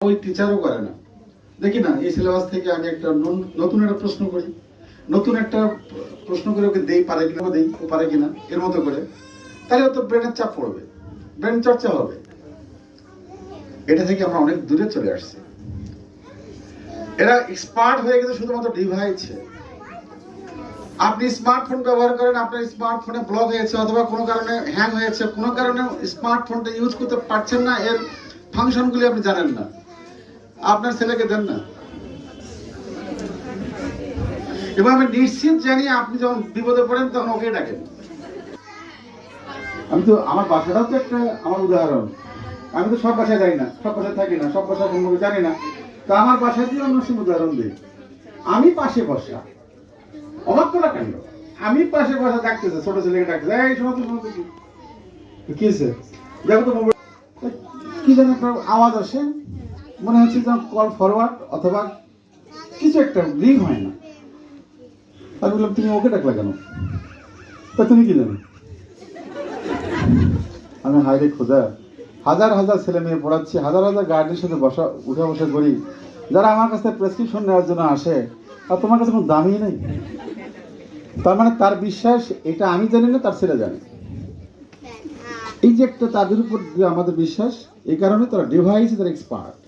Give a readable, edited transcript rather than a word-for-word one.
ওই টিচারও করে না। দেখি না এই সিলেবাস থেকে আমি একটা নতুন একটা প্রশ্ন করি, নতুন একটা প্রশ্ন করে ওকে দেই, পারে কিনা দেই, ও পারে কিনা এর মতো করে, তাহলে ও তো ব্রেনের চাপ পড়বে, ব্রেন চর্চা হবে। এটা থেকে আমরা অনেক দূরে চলে আসছি। এরা এক্সপার্ট হয়ে গেছে শুধুমাত্র ডিভাইসে। আপনি স্মার্টফোন ব্যবহার করেন, আপনার স্মার্টফোনে ব্লক হয়েছে অথবা কোনো কারণে হ্যাং হয়েছে, কোনো কারণে স্মার্টফোনটা ইউজ করতে পারছেন না, এর ফাংশনগুলি আপনি জানেন না, আপনার ছেলেকে দেন না। এবং আমি নিশ্চিত জানি আপনি যখন বিপদে পড়েন তখন ওকে ডাকেন। আমি তো আমার বাসাটাও তো একটা আমার উদাহরণ। আমি তো সব বাসায় যাই না, সব বাসায় থাকি না, সব বাসায় সম্পর্কে জানি না। তো আমার বাসায় দিয়ে অন্য সব উদাহরণ দিই। আমি পাশে বসা, অবাক করা কাণ্ড, আমি পাশে বসা ডাকতেছে, ছোট ছেলেকে ডাকতেছে, এই শোনো তো কি হয়েছে, দেখো তো কি যেন একটা আওয়াজ আসে, মনে হচ্ছে যেন কল ফরওয়ার্ড অথবা কিছু একটা রিং হয় না। আমি বললাম তুমি ওকে ডাকলা কেন? তা তুমি কি জানো? আমি হাইরে খোদা, হাজার হাজার ছেলে মেয়ে পড়াচ্ছি, হাজার হাজার গার্ডের সাথে উঠা বসা করি, যারা আমার কাছে প্রেসক্রিপশন নেওয়ার জন্য আসে, আর তোমার কাছে কোনো দামই নেই। তার মানে তার বিশ্বাস এটা আমি জানি না, তার ছেলে জানে। এই যে একটা তাদের উপর আমাদের বিশ্বাস, এই কারণে তারা ডিভাইস, তারা এক্সপার্ট।